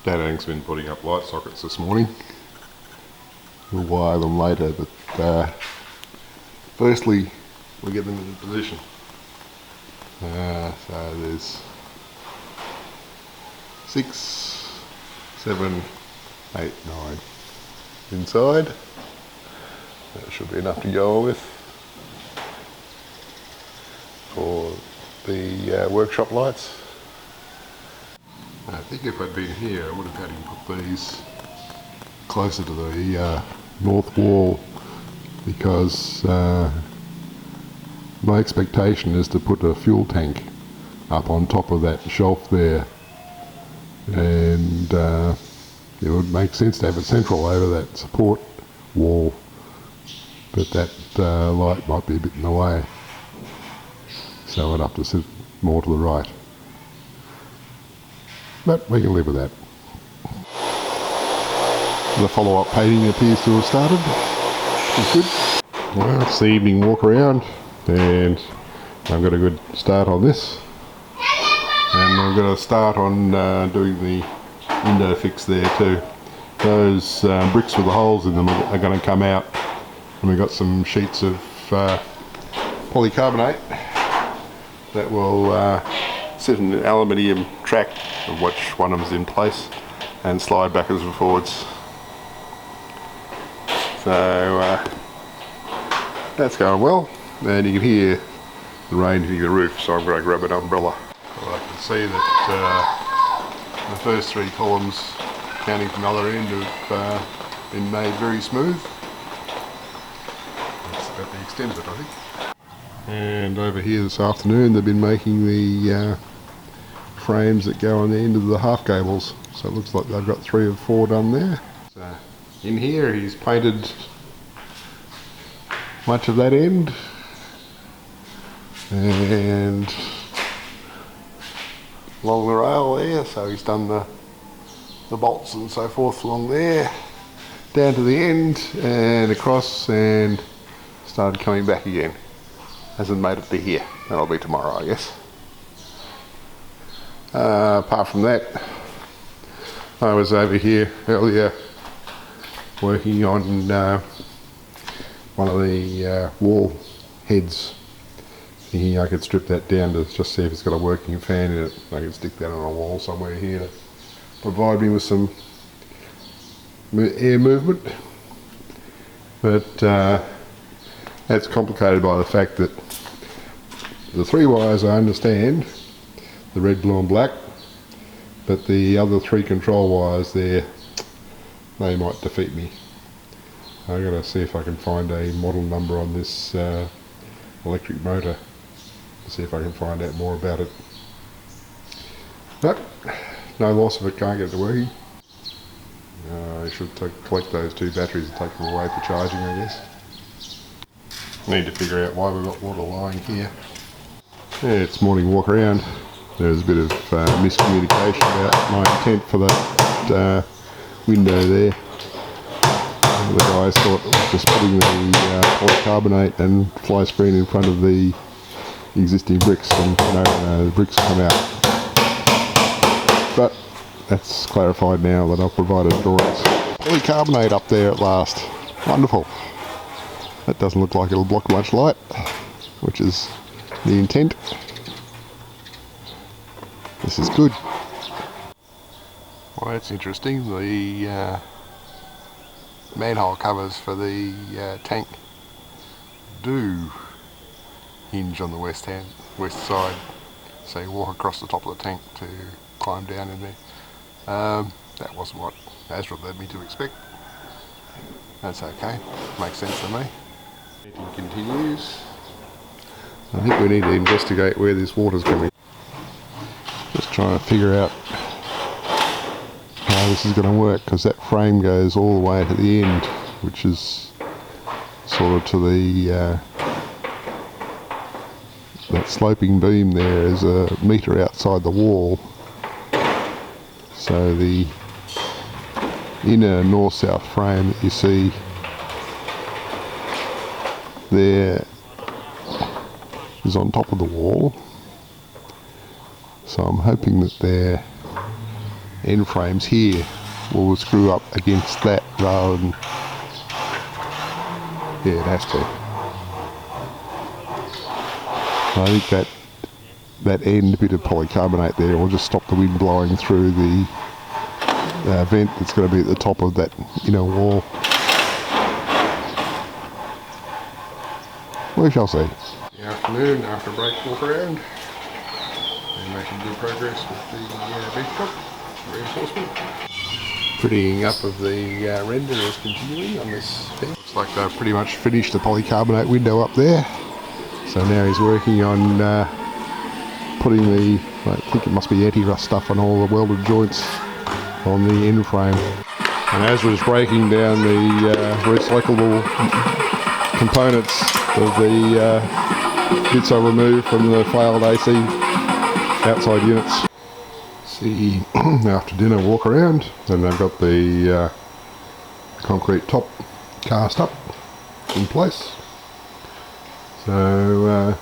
Dad Hank's been putting up light sockets this morning. We'll wire them later, but firstly we get them into position. So there's 6, 7, 8, 9 inside. That should be enough to go on with for the workshop lights. I think if I'd been here I would have had him put these closer to the north wall, because my expectation is to put a fuel tank up on top of that shelf there, and it would make sense to have it central over that support wall, but that light might be a bit in the way, so I'd have to sit more to the right. But we can live with that. The follow-up painting appears to have started. It's good. Well, it's the evening walk around, and I've got a good start on this. And I'm going to start on doing the window fix there too. Those bricks with the holes in them are going to come out, and we've got some sheets of polycarbonate that will sit in an aluminium track of which one of them is in place and slide backwards and forwards. So that's going well, and you can hear the rain hitting the roof, so I'm going to grab an umbrella. Well, I can see that the first 3 columns, counting from the other end, have been made very smooth. That's about the extent of it, I think. And over here this afternoon they've been making the frames that go on the end of the half gables, so it looks like they've got 3 or 4 done there. So in here he's painted much of that end, and along the rail there, so he's done the bolts and so forth along there, down to the end and across, and started coming back again. Hasn't made it to here. That'll be tomorrow, I guess. Apart from that, I was over here earlier working on one of the wall heads, thinking I could strip that down to just see if it's got a working fan in it. I could stick that on a wall somewhere here to provide me with some air movement, but that's complicated by the fact that the 3 wires I understand, the red, blue and black, but the other 3 control wires there, they might defeat me. I've got to see if I can find a model number on this electric motor to see if I can find out more about it. But no loss if it can't get it to working. I should collect those 2 batteries and take them away for charging, I guess. Need to figure out why we've got water lying here. Yeah, it's morning walk around. There's a bit of miscommunication about my intent for that window there. The guys thought it was just putting the polycarbonate and fly screen in front of the existing bricks, and no, the bricks come out. But that's clarified now that I've provided drawings. Polycarbonate up there at last. Wonderful. That doesn't look like it'll block much light, which is the intent. This is good. Well, that's interesting. The manhole covers for the tank do hinge on the west side, so you walk across the top of the tank to climb down in there. That wasn't what Asra led me to expect. That's okay, makes sense to me. Meeting continues. I think we need to investigate where this water's coming. Just trying to figure out how this is going to work, because that frame goes all the way to the end, which is sort of to the that sloping beam there is a metre outside the wall, so the inner north-south frame that you see there is on top of the wall, so I'm hoping that they're end frames here will screw up against that rather than, yeah, it has to. I think that end bit of polycarbonate there will just stop the wind blowing through the vent that's going to be at the top of that inner wall. We shall see. The afternoon after a break walk around and making good progress with the bench top reinforcement. Prettying up of the render is continuing on this thing. Looks like they've pretty much finished the polycarbonate window up there. So now he's working on putting the, I think it must be anti-rust stuff on all the welded joints on the end frame. And Asra's breaking down the recyclable components of the bits I removed from the failed AC outside units. See, after dinner walk around, and they've got the concrete top cast up in place. So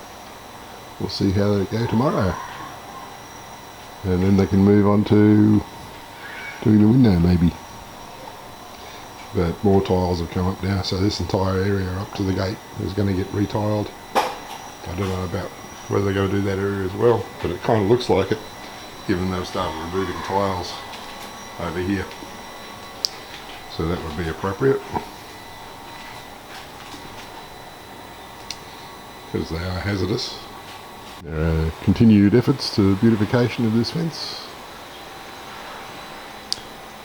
we'll see how they go tomorrow, and then they can move on to doing the window maybe. But more tiles have come up now, so this entire area up to the gate is going to get retiled. I don't know about whether they're going to do that area as well, but it kind of looks like it, given they've started removing tiles over here. So that would be appropriate, because they are hazardous. There are continued efforts to beautification of this fence.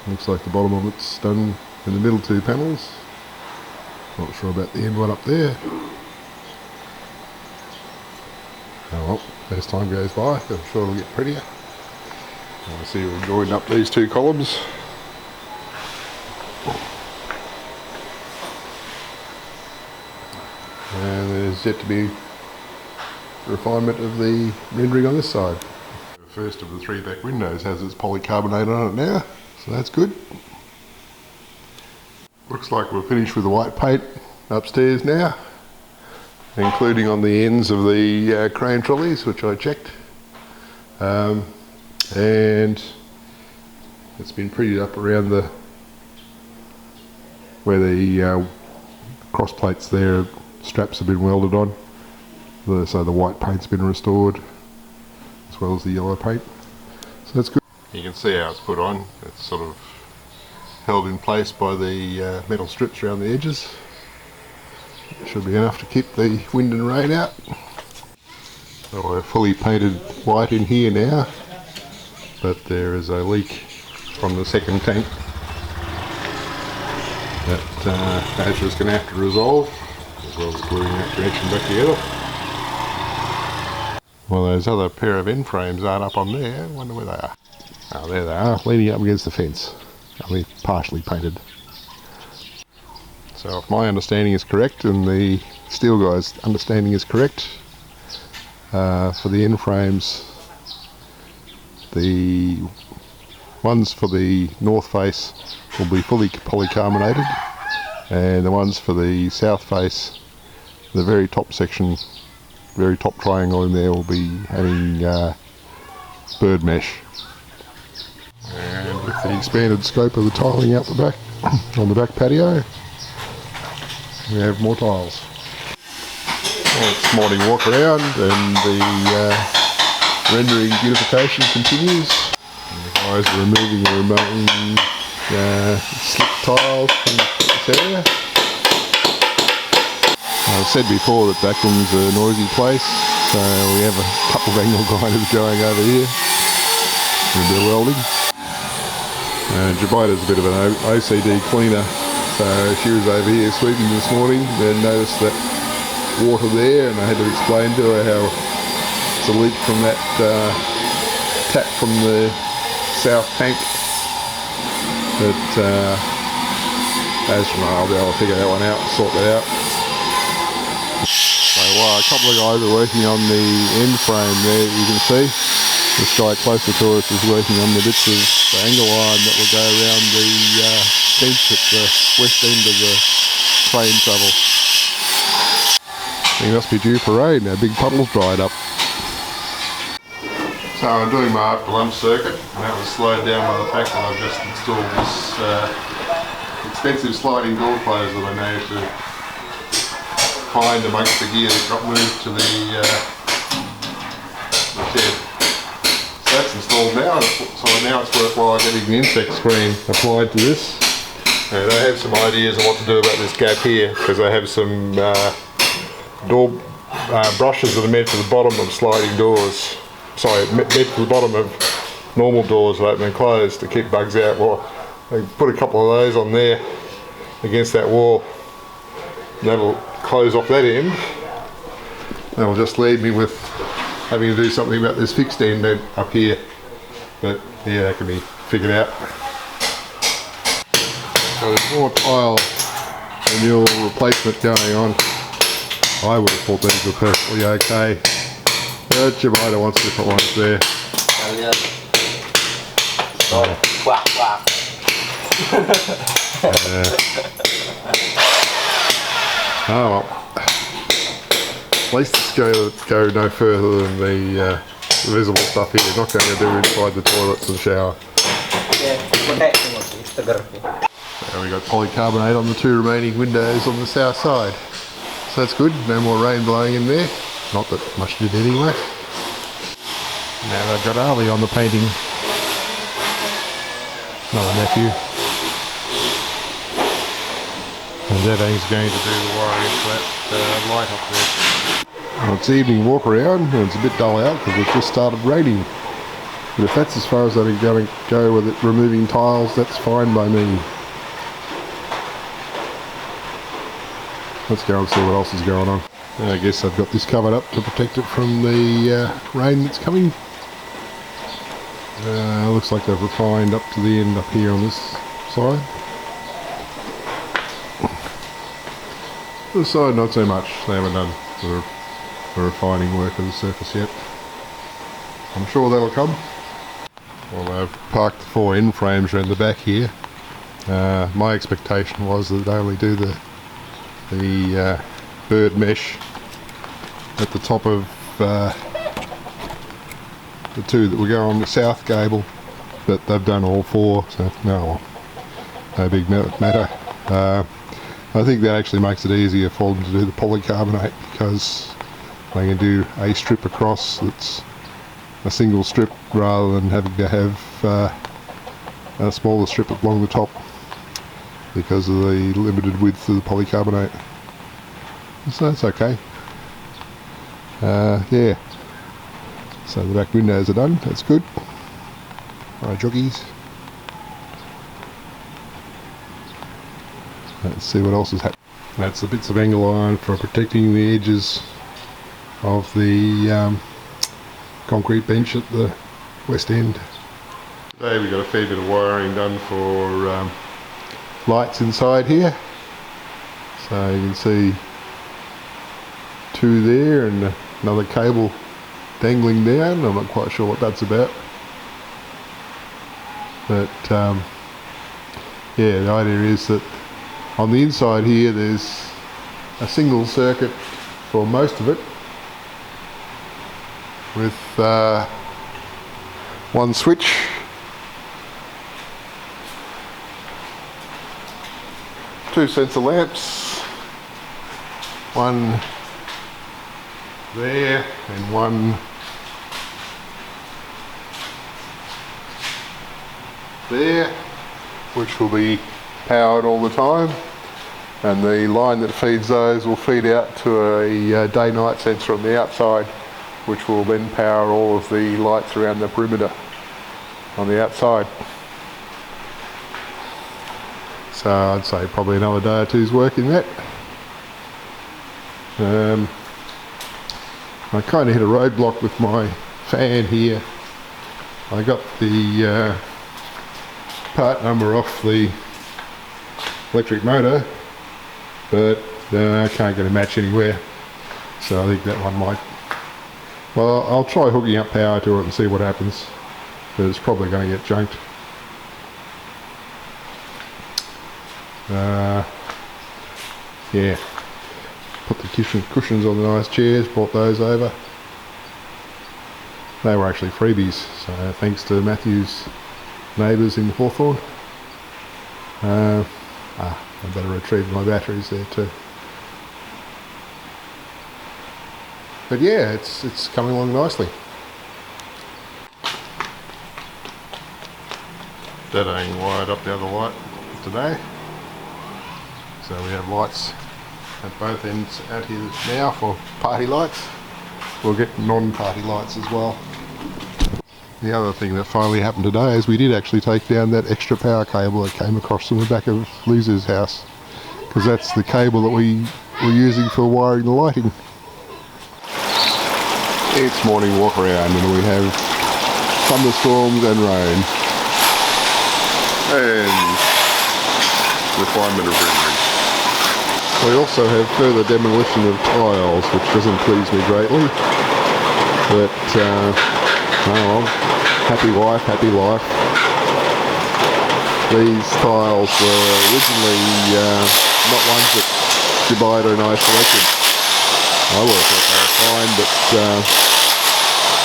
Looks like the bottom of it's done in the middle two panels. Not sure about the end one up there. Oh well, as time goes by, I'm sure it'll get prettier. I see we've joined up these two columns. And there's yet to be refinement of the rendering on this side. The first of the three back windows has its polycarbonate on it now, so that's good. Looks like we're finished with the white paint upstairs now, including on the ends of the crane trolleys, which I checked. And it's been prettied up around the where the cross plates there, straps have been welded on. So the white paint's been restored, as well as the yellow paint. So that's good. You can see how it's put on. It's sort of held in place by the metal strips around the edges. It should be enough to keep the wind and rain out. So we're fully painted white in here now, but there is a leak from the second tank that Asra's going to have to resolve, as well as gluing that connection back together. Well, those other pair of end frames aren't up on there. I wonder where they are. Oh, there they are, leaning up against the fence. Only partially painted. So if my understanding is correct, and the steel guy's understanding is correct, for the end frames, the ones for the north face will be fully polycarbonated, and the ones for the south face, the very top section, very top triangle in there, will be having bird mesh. And with the expanded scope of the tiling out the back, on the back patio, we have more tiles. Well, it's morning walk around, and the rendering beautification continues. And the guys are removing the remaining slip tiles from this area. I've said before that Backland's a noisy place, so we have a couple of angle grinders going over here for a bit of welding. Jubaedah's a bit of an OCD cleaner, so she was over here sweeping this morning, then noticed that water there, and I had to explain to her how it's a leak from that tap from the south tank. But Asra, I'll be able to figure that one out, sort that out. So while a couple of guys are working on the end frame there, you can see this guy closer to us is working on the bits of the angle iron that will go around the bench at the west end of the crane shovel. He must be due for rain, our big puddle's dried up. So So I'm doing my after lunch circuit, and that was slowed down by the fact that I've just installed this expensive sliding door closer that I managed to find amongst the gear that got moved to the shed. So that's installed now, so now it's worthwhile getting the insect screen applied to this. And I have some ideas on what to do about this gap here, because I have some door brushes that are meant for the bottom of sliding doors. Sorry, meant for the bottom of normal doors that open and close to keep bugs out. Well, I put a couple of those on there against that wall. And that'll close off that end. That'll just leave me with having to do something about this fixed end up here. But yeah, that can be figured out. So there's more tile renewal replacement going on. I would have thought these were perfectly okay. Jubaedah wants different ones there. Oh well. At least let's go no further than the visible stuff here. Not going to do inside the toilets and shower. Now we've got polycarbonate on the two remaining windows on the south side. So that's good, no more rain blowing in there. Not that much did anyway. Now they've got Ali on the painting. Another nephew. And Zedang's going to do the wiring for that light up there. Well, it's evening walk around and it's a bit dull out because it just started raining. But if that's as far as they're going to go with it, removing tiles, that's fine by me. Let's go and see what else is going on. I guess I've got this covered up to protect it from the rain that's coming. Looks like they've refined up to the end up here on this side. This side not so much, they haven't done the refining work of the surface yet. I'm sure that'll come. Well, I've parked the four end frames around the back here. My expectation was that they only do the bird mesh at the top of the two that will go on the south gable, but they've done all four, so no big matter. I think that actually makes it easier for them to do the polycarbonate because they can do a strip across that's a single strip rather than having to have a smaller strip along the top because of the limited width of the polycarbonate. So that's okay. Yeah. So the back windows are done, that's good. Alright, joggies. Let's see what else is happening. That's the bits of angle iron for protecting the edges of the concrete bench at the west end. Today we've got a fair bit of wiring done for lights inside here. So you can see two there and another cable dangling down. I'm not quite sure what that's about. But yeah, the idea is that on the inside here there's a single circuit for most of it with one switch. Two sensor lamps, one there and one there, which will be powered all the time, and the line that feeds those will feed out to a day-night sensor on the outside, which will then power all of the lights around the perimeter on the outside. So I'd say probably another day or two's work in that. I kind of hit a roadblock with my fan here. I got the part number off the electric motor, but I can't get a match anywhere. So I think that one might... Well, I'll try hooking up power to it and see what happens, but it's probably going to get junked. Yeah, put the cushions on the nice chairs, brought those over. They were actually freebies, so thanks to Matthew's neighbours in Hawthorne. I better retrieve my batteries there too. But yeah, it's coming along nicely. Dadaing wired up the other light today. So we have lights at both ends out here now for party lights. We'll get non-party lights as well. The other thing that finally happened today is we did actually take down that extra power cable that came across from the back of Liz's house, because that's the cable that we were using for wiring the lighting. It's morning walk around and we have thunderstorms and rain and refinement of rendering. We also have further demolition of tiles, which doesn't please me greatly, but oh well, happy wife, happy life. These tiles were originally not ones that Jubaedah and I selected. I would have thought they were fine, but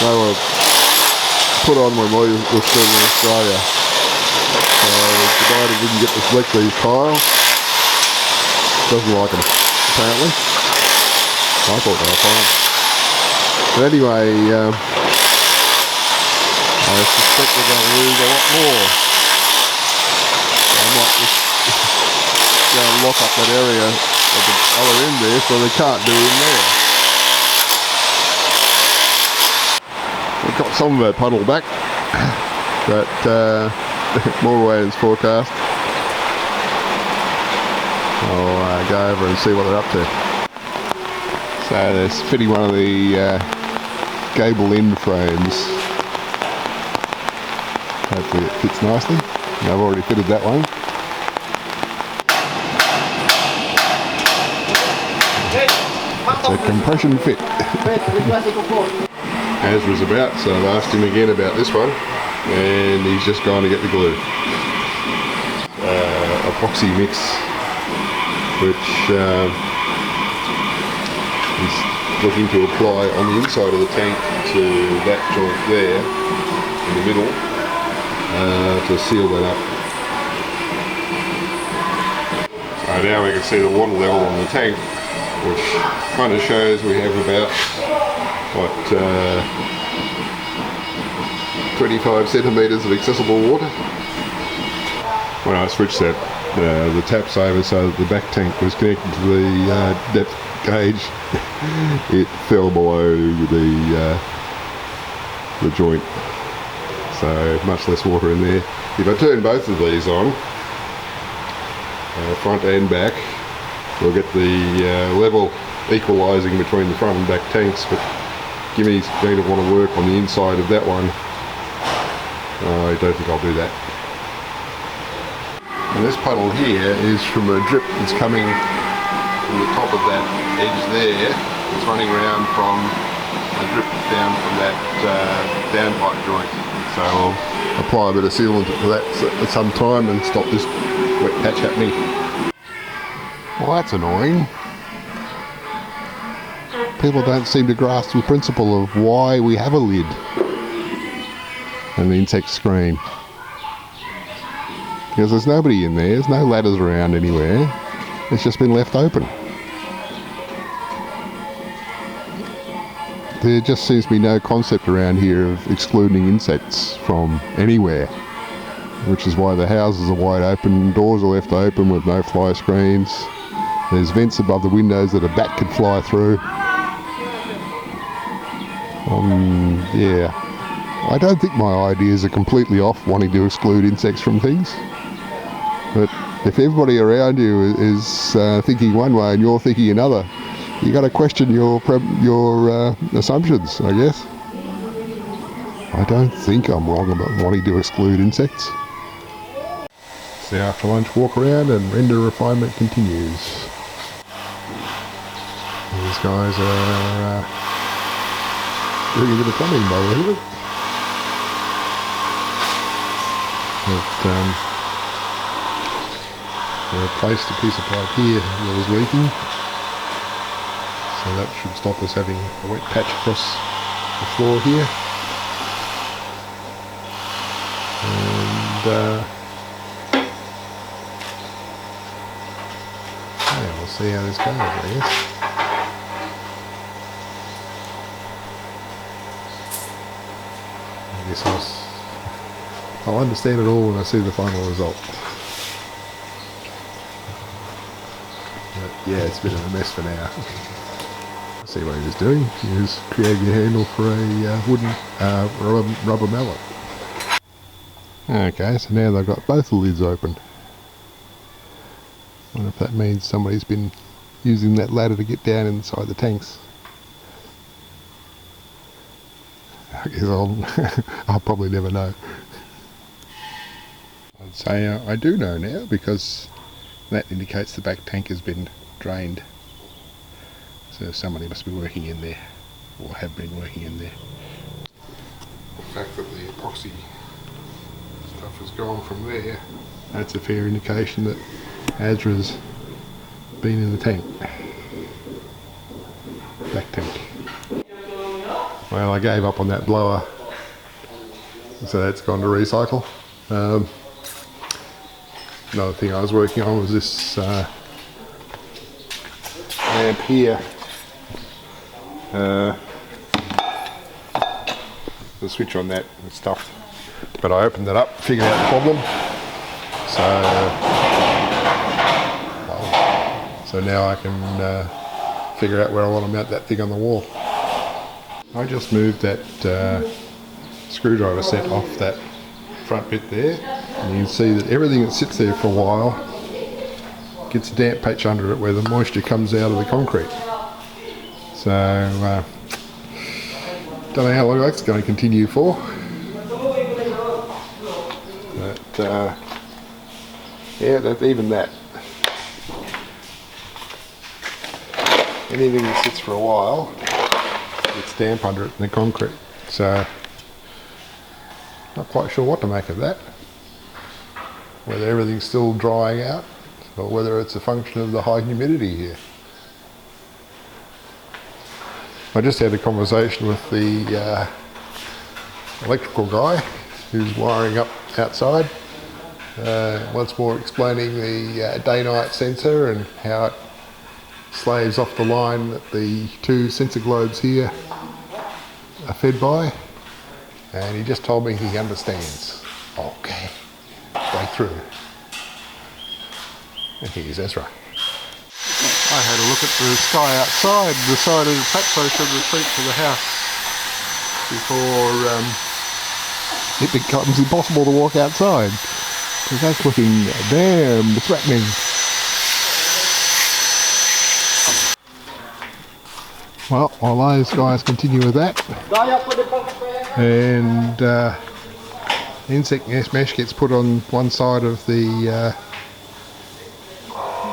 they were put on when we were still in Australia. So Jubaedah didn't get to select these tiles. Doesn't like them, apparently. I thought they were fine. But anyway, I suspect we're going to lose a lot more. I might just go and lock up that area at the other end there so they can't do in there. We've got some of our puddle back, but more rain's forecast. I'll go over and see what they're up to. So they're fitting one of the gable end frames. Hopefully it fits nicely. And I've already fitted that one. It's a compression fit. Asra's about, so I've asked him again about this one, and he's just gone to get the glue. Epoxy mix, which he's looking to apply on the inside of the tank to that joint there in the middle to seal that up. Now we can see the water level on the tank, which kind of shows we have about 25 centimetres of accessible water. When I switched that the taps over so that the back tank was connected to the depth gauge, it fell below the joint, so much less water in there. If I turn both of these on, front and back, we'll get the level equalising between the front and back tanks, but Gimmy's going to want to work on the inside of that one. I don't think I'll do that. And this puddle here is from a drip that's coming from the top of that edge there. It's running around from a drip down from that downpipe joint. So I'll apply a bit of sealant to that at some time and stop this wet patch happening. Well, that's annoying. People don't seem to grasp the principle of why we have a lid and the insect screen. Because there's nobody in there, there's no ladders around anywhere, it's just been left open. There just seems to be no concept around here of excluding insects from anywhere, which is why the houses are wide open, doors are left open with no fly screens, there's vents above the windows that a bat could fly through. Yeah, I don't think my ideas are completely off wanting to exclude insects from things. But if everybody around you is thinking one way and you're thinking another, you got to question your assumptions, I guess. I don't think I'm wrong about wanting to exclude insects. It's the after lunch walk around and render refinement continues. These guys are doing a bit of plumbing by the look of it. They replaced a piece of pipe here that was leaking, so that should stop us having a wet patch across the floor here. yeah, we'll see how this goes, I guess. I guess I'll understand it all when I see the final result. But yeah, it's a bit of a mess for now. See what he was doing. He was creating a handle for a wooden rubber mallet. Okay, so now they've got both the lids open. I wonder if that means somebody's been using that ladder to get down inside the tanks. I guess I'll probably never know. I'd say I do know now, because that indicates the back tank has been drained. So somebody must be working in there, or have been working in there. The fact that the epoxy stuff has gone from there, that's a fair indication that Asra's been in the tank. Back tank. Well, I gave up on that blower, so that's gone to recycle. Another thing I was working on was this lamp here. The switch on that was stuffed, but I opened it up, figured out the problem. So now I can figure out where I want to mount that thing on the wall. I just moved that screwdriver set off that front bit there, and you can see that everything that sits there for a while gets a damp patch under it where the moisture comes out of the concrete. So don't know how long that's going to continue for, but yeah, even that, anything that sits for a while, it's damp under it in the concrete. So not quite sure what to make of that, whether everything's still drying out or whether it's a function of the high humidity here. I just had a conversation with the electrical guy who's wiring up outside, once more explaining the day-night sensor and how it slaves off the line that the two sensor globes here are fed by, and he just told me he understands. Okay, break through. And here's Asra. I had a look at the sky outside, the side of the patio from the street to the house, before it becomes impossible to walk outside, because that's looking damn threatening. Well, while those guys continue with that, and insect nest mesh gets put on one side of the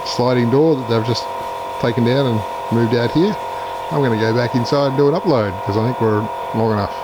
sliding door that they've just taken down and moved out here, I'm going to go back inside and do an upload, because I think we're long enough.